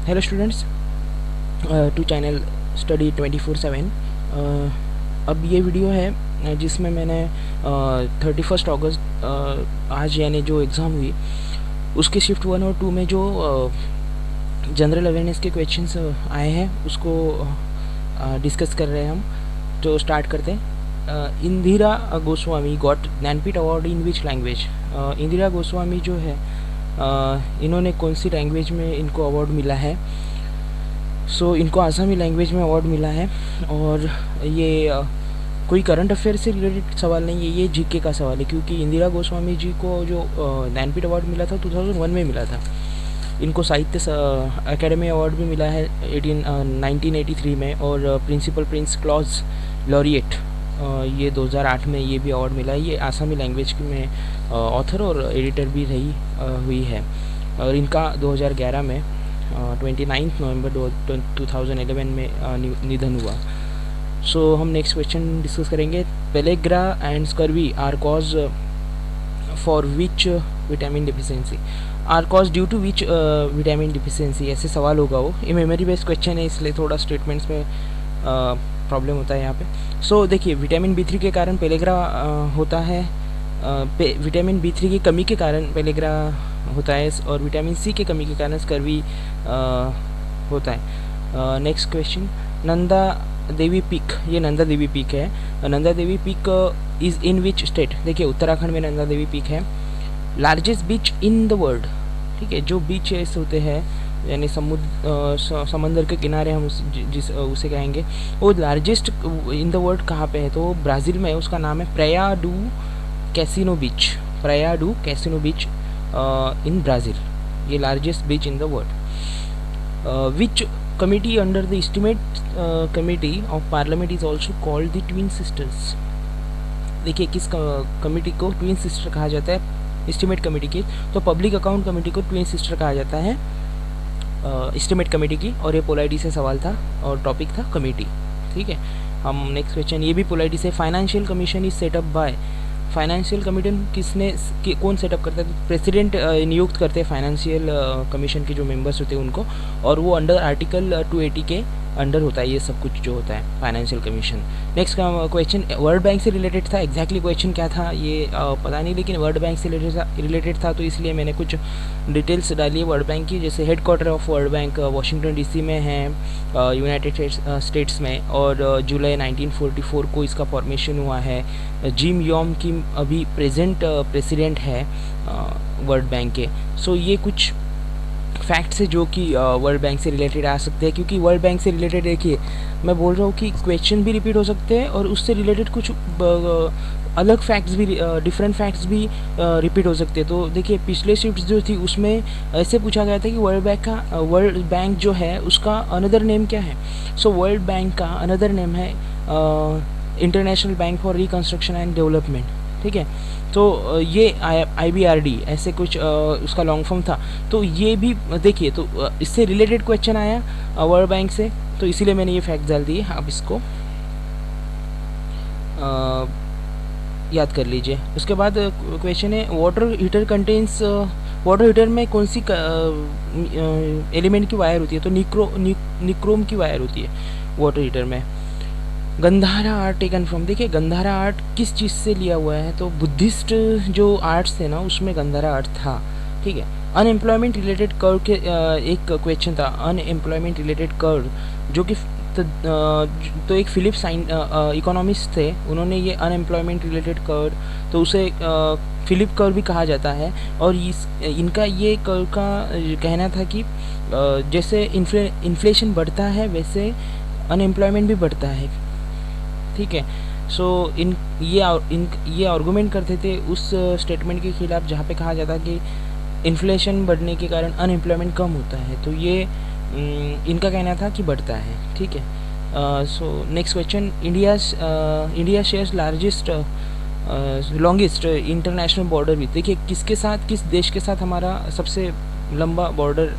Hello students, to channel study 24/7। अब ये video है जिसमें मैंने 31 अगस्त आज यानी जो एग्ज़ाम हुई उसके शिफ्ट 1 और 2 में जो जनरल अवेयरनेस के क्वेश्चंस आए हैं उसको डिस्कस कर रहे हैं हम। तो स्टार्ट करते हैं। Indira Goswami got Jnanpith award in which language. Indira Goswami जो है इन्होंने कौन सी लैंग्वेज में इनको अवार्ड मिला है? इनको आसामी लैंग्वेज में अवार्ड मिला है। और ये कोई करंट अफेयर से रिलेटेड सवाल नहीं है, ये जीके का सवाल है, क्योंकि इंदिरा गोस्वामी जी को जो ज्ञानपीठ अवार्ड मिला था 2001 में मिला था। इनको साहित्य अकेडमी अवार्ड भी मिला है 1983 में, और प्रिंसिपल प्रिंस क्लॉज लॉरिएट ये 2008 में ये भी अवार्ड मिला है। ये आसामी लैंग्वेज में ऑथर और एडिटर भी रही हुई है। और इनका 2011 में 29 नवंबर 2011 में निधन हुआ। हम नेक्स्ट क्वेश्चन डिस्कस करेंगे। Pellagra and scurvy are cause for which vitamin deficiency. Are cause due to which vitamin deficiency, ऐसे सवाल होगा वो। ये मेमोरी बेस्ड क्वेश्चन है, इसलिए थोड़ा स्टेटमेंट्स में प्रॉब्लम होता है यहाँ पे। देखिए, विटामिन B3 के कारण पेलेग्रा होता है। विटामिन B3 की कमी के कारण पेलेग्रा होता है, और विटामिन C के कमी के कारण स्कर्वी होता है। Next question, Nanda Devi peak, ये नंदा देवी पीक है। Nanda Devi peak is in which state. देखिए, उत्तराखंड में नंदा देवी पीक है। Largest beach in the world, ठीक है, जो बीच ऐसे होते हैं यानी समंदर के किनारे हम उसे कहेंगे, वो लार्जेस्ट इन द वर्ल्ड कहाँ पे है? तो ब्राज़ील में है। उसका नाम है Praia do Cassino beach. Praia do Cassino beach in Brazil, ये largest beach in the world. Which committee under the estimate committee of parliament is also called the twin sisters. देखिए, किस कमिटी को twin sister कहा जाता है? Estimate committee की। तो public account committee को ट्विन सिस्टर कहा जाता है एस्टिमेट कमेटी की। और ये पोलाइटी से सवाल था और टॉपिक था कमेटी, ठीक है। हम नेक्स्ट क्वेश्चन, ये भी पोलाइटी से। Financial commission is setup by. Financial commission कौन सेटअप करता है? तो प्रेसिडेंट नियुक्त करते हैं फाइनेंशियल कमीशन के जो मेंबर्स होते हैं उनको, और वो अंडर आर्टिकल 280 के अंडर होता है ये सब कुछ जो होता है financial commission. Next question world bank से रिलेटेड था। एग्जैक्टली क्वेश्चन क्या था ये पता नहीं, लेकिन वर्ल्ड बैंक से रिलेटेड था तो इसलिए मैंने कुछ डिटेल्स डाली है वर्ल्ड बैंक की। जैसे headquarter of world bank Washington DC में है, यूनाइटेड स्टेट्स में, और जुलाई 1944 को इसका फॉर्मेशन हुआ है। जिम यॉम की अभी प्रेजेंट प्रेसिडेंट है वर्ल्ड बैंक के। ये कुछ फैक्ट्स है जो कि वर्ल्ड बैंक से रिलेटेड आ सकते हैं, क्योंकि वर्ल्ड बैंक से रिलेटेड देखिए मैं बोल रहा हूँ कि क्वेश्चन भी रिपीट हो सकते हैं और उससे रिलेटेड कुछ अलग फैक्ट्स भी, डिफरेंट फैक्ट्स भी रिपीट हो सकते हैं। तो देखिए, पिछले शिफ्ट जो थी उसमें ऐसे पूछा गया था कि वर्ल्ड बैंक जो है उसका अनदर नेम क्या है। वर्ल्ड बैंक का अनदर नेम है international bank for reconstruction and development, ठीक है। ये IBRD ऐसे कुछ उसका लॉन्ग फॉर्म था। तो ये भी देखिए, तो इससे रिलेटेड क्वेश्चन आया वर्ल्ड बैंक से, तो इसीलिए मैंने ये फैक्ट डाल दिए। आप इसको याद कर लीजिए। उसके बाद क्वेश्चन है water heater contains. Water heater में कौन सी एलिमेंट की वायर होती है? तो निक्रोम की वायर होती है वाटर हीटर में। Gandhara art taken from. देखिए, गंधारा आर्ट किस चीज़ से लिया हुआ है? तो बुद्धिस्ट जो आर्ट्स थे ना उसमें गंधारा आर्ट था, ठीक है। अनएम्प्लॉयमेंट रिलेटेड कर्व के एक क्वेश्चन था, अनएम्प्लॉयमेंट रिलेटेड कर्व, जो कि तो एक फिलिप इकोनॉमिस्ट थे, उन्होंने ये अनएम्प्लॉयमेंट रिलेटेड कर्व, तो उसे फिलिप कर्व भी कहा जाता है। और इनका ये कर्व का कहना था कि जैसे इन्फ्लेशन बढ़ता है वैसे अनएम्प्लॉयमेंट भी बढ़ता है, ठीक है। ये आर्गूमेंट करते थे उस स्टेटमेंट के खिलाफ जहाँ पे कहा जाता कि इन्फ्लेशन बढ़ने के कारण अनएम्प्लॉयमेंट कम होता है, तो ये इनका कहना था कि बढ़ता है, ठीक है। Next question, India shares longest international border with. देखिए, किस देश के साथ हमारा सबसे लंबा बॉर्डर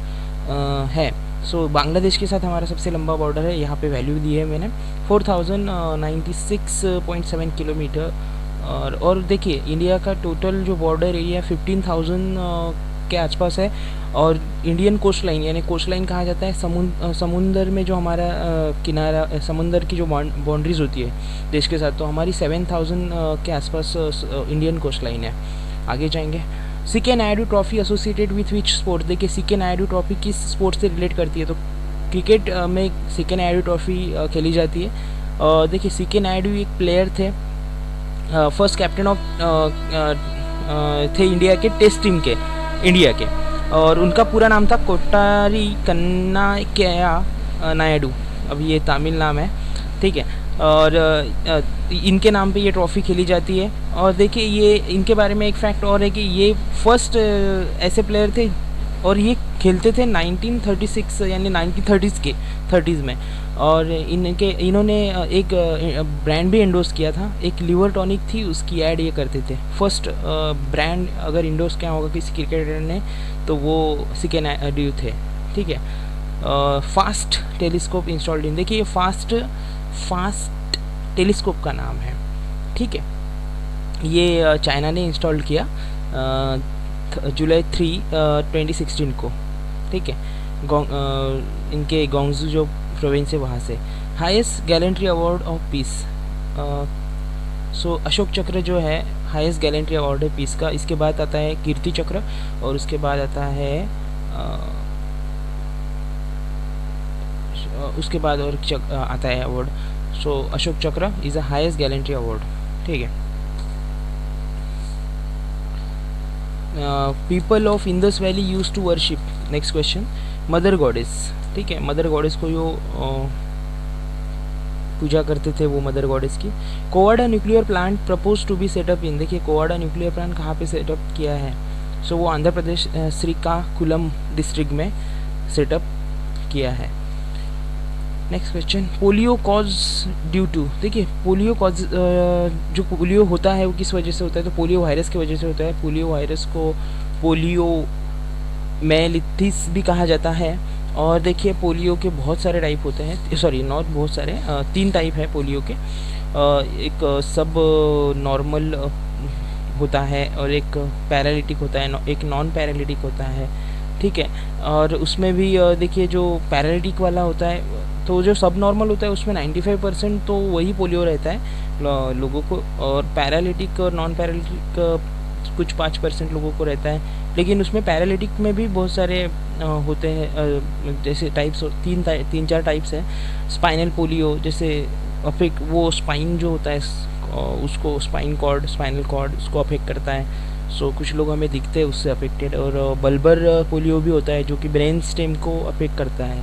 है? बांग्लादेश के साथ हमारा सबसे लंबा बॉर्डर है। यहाँ पे वैल्यू दी है मैंने 4096.7 किलोमीटर। और देखिए, इंडिया का टोटल जो बॉर्डर एरिया 15,000 के आसपास है। और इंडियन कोस्ट लाइन यानी कोस्ट लाइन कहा जाता है समुंदर में जो हमारा किनारा समुंदर की जो बाउंड्रीज होती है देश के साथ, तो हमारी 7000 के आसपास इंडियन कोस्ट लाइन है। आगे जाएंगे। CK Naidu trophy associated with which sport. देखिए सीके नायडू ट्रॉफी किस स्पोर्ट से रिलेट करती है, तो क्रिकेट में सीके नायडू ट्रॉफी खेली जाती है। देखिए सीके नायडू एक प्लेयर थे, फर्स्ट कैप्टन ऑफ थे इंडिया के टेस्ट टीम के इंडिया के, और उनका पूरा नाम था कोट्टारी कन्नायक्या नायडू। अब ये तमिल नाम है, ठीक है। और इनके नाम पे ये ट्रॉफ़ी खेली जाती है। और देखिए ये इनके बारे में एक फैक्ट और है कि ये फर्स्ट ऐसे प्लेयर थे और ये खेलते थे 1936 यानी 1930s में। और इन्होंने एक ब्रांड भी इंडोर्स किया था, एक लिवर टॉनिक थी, उसकी ऐड ये करते थे। फर्स्ट ब्रांड अगर इंडोर्स किया होगा किसी क्रिकेटर ने तो वो सीके नायडू थे, ठीक है। Fast telescope installed in. देखिए ये फास्ट टेलीस्कोप का नाम है, ठीक है। ये चाइना ने इंस्टॉल किया जुलाई 3, 2016 को, ठीक है। इनके गोंगजू जो प्रोविंस है वहाँ से। Highest gallantry award of peace. So Ashok Chakra जो है हाईएस्ट गैलेंट्री अवार्ड है पीस का। इसके बाद आता है कीर्ति चक्र और उसके बाद आता है उसके बाद और आता है award. So Ashok Chakra is a highest gallantry award, ठीक है। People of Indus valley use to worship. Next question, mother goddess, ठीक है। मदर गॉडेस को जो पूजा करते थे वो मदर गॉडेस की। Kovvada nuclear plant propose to be set up in. देखिए कोवाडा न्यूक्लियर प्लांट कहाँ पे सेटअप किया है, सो वो आंध्र प्रदेश श्रीकाकुलम डिस्ट्रिक्ट में सेटअप किया है। Next question, polio cause due to. देखिए पोलियो कॉज जो पोलियो होता है वो किस वजह से होता है, तो पोलियो वायरस की वजह से होता है। पोलियो वायरस को पोलियो मेलिथिस भी कहा जाता है। और देखिए पोलियो के बहुत सारे टाइप होते हैं, सॉरी नॉट बहुत सारे, 3 टाइप है पोलियो के। एक सब नॉर्मल होता है और एक पैरालिटिक होता है, एक नॉन पैरालिटिक होता है, ठीक है। और उसमें भी देखिए जो पैरालिटिक वाला होता है तो जो सब नॉर्मल होता है उसमें 95% तो वही पोलियो रहता है लोगों को, और पैरालिटिक और नॉन पैरालिटिक कुछ 5% लोगों को रहता है। लेकिन उसमें पैरालिटिक में भी बहुत सारे होते हैं, जैसे टाइप्स 3-4 टाइप्स हैं। स्पाइनल पोलियो जैसे अफेक्ट, वो स्पाइन जो होता है उसको स्पाइनल कॉर्ड उसको अफेक्ट करता है। सो कुछ लोग हमें दिखते हैं उससे अफेक्टेड। और बल्बर पोलियो भी होता है जो कि ब्रेन स्टेम को अफेक्ट करता है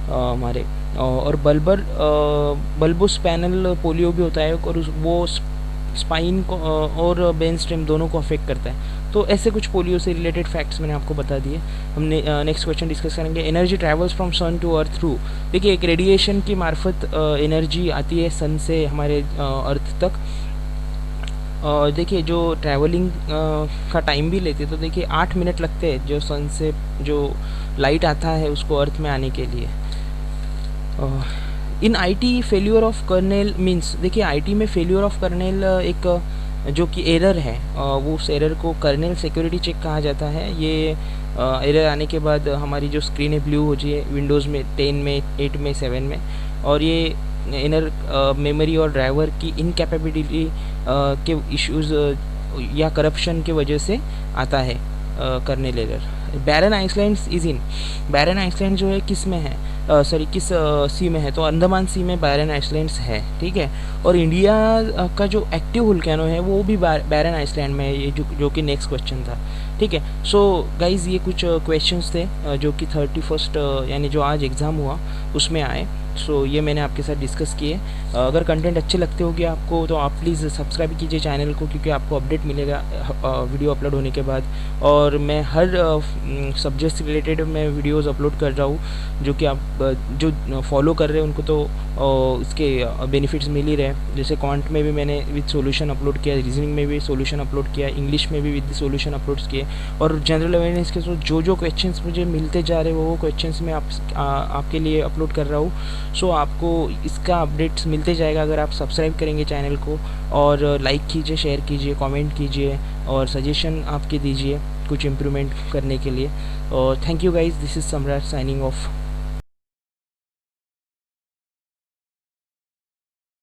हमारे। और बल्बोस्पैनल पोलियो भी होता है और वो स्पाइन को और ब्रेन स्टेम दोनों को अफेक्ट करता है। तो ऐसे कुछ पोलियो से रिलेटेड फैक्ट्स मैंने आपको बता दिए। हमने नेक्स्ट क्वेश्चन डिस्कस करेंगे, energy travels from sun to earth through. देखिए एक रेडिएशन की मार्फत एनर्जी आती है सन से हमारे अर्थ तक। और देखिए जो ट्रैवलिंग का टाइम भी लेते तो देखिए 8 मिनट लगते हैं जो सन से जो लाइट आता है उसको अर्थ में आने के लिए। In IT failure of kernel means. देखिए आईटी में फेल्यूर ऑफ कर्नेल एक जो कि एरर है, वो उस एरर को कर्नेल सिक्योरिटी चेक कहा जाता है। ये एरर आने के बाद हमारी जो स्क्रीन है ब्लू हो जाए विंडोज़ में 10 में 8 में 7 में। और ये इनर मेमोरी और ड्राइवर की इनकैपेबिलिटी के इश्यूज़ या करप्शन के वजह से आता है kernel error. Barren Islands is in. Barren Island जो है किस में है, किस सी में है, तो अंडमान सी में बैरन आइसलैंड्स है, ठीक है। और इंडिया का जो एक्टिव वोल्केनो है वो भी बैरन आइसलैंड में है, ये जो कि नेक्स्ट क्वेश्चन था, ठीक है। सो गाइज़ ये कुछ क्वेश्चंस थे जो कि 31 यानी जो आज एग्ज़ाम हुआ उसमें आए। सो ये मैंने आपके साथ डिस्कस किए। अगर कंटेंट अच्छे लगते होंगे आपको तो आप प्लीज़ सब्सक्राइब कीजिए चैनल को, क्योंकि आपको अपडेट मिलेगा वीडियो अपलोड होने के बाद। और मैं हर सब्जेक्ट से रिलेटेड मैं वीडियोस अपलोड कर रहा हूँ, जो कि आप जो फॉलो कर रहे हैं उनको तो इसके बेनिफिट्स मिल ही रहे। जैसे क्वांट में भी मैंने विद सॉल्यूशन अपलोड किया, रीजनिंग में भी सॉल्यूशन अपलोड किया, इंग्लिश में भी विद सॉल्यूशन अपलोड किए। और जनरल अवेयरनेस के जो क्वेश्चंस मुझे मिलते जा रहे हैं वो क्वेश्चंस मैं आपके लिए अपलोड कर रहा हूँ। सो आपको इसका अपडेट्स मिलते जाएगा अगर आप सब्सक्राइब करेंगे चैनल को। और लाइक कीजिए, शेयर कीजिए, कमेंट कीजिए और सजेशन आपके दीजिए कुछ इम्प्रूवमेंट करने के लिए। और thank you guys, this is सम्राट साइनिंग ऑफ।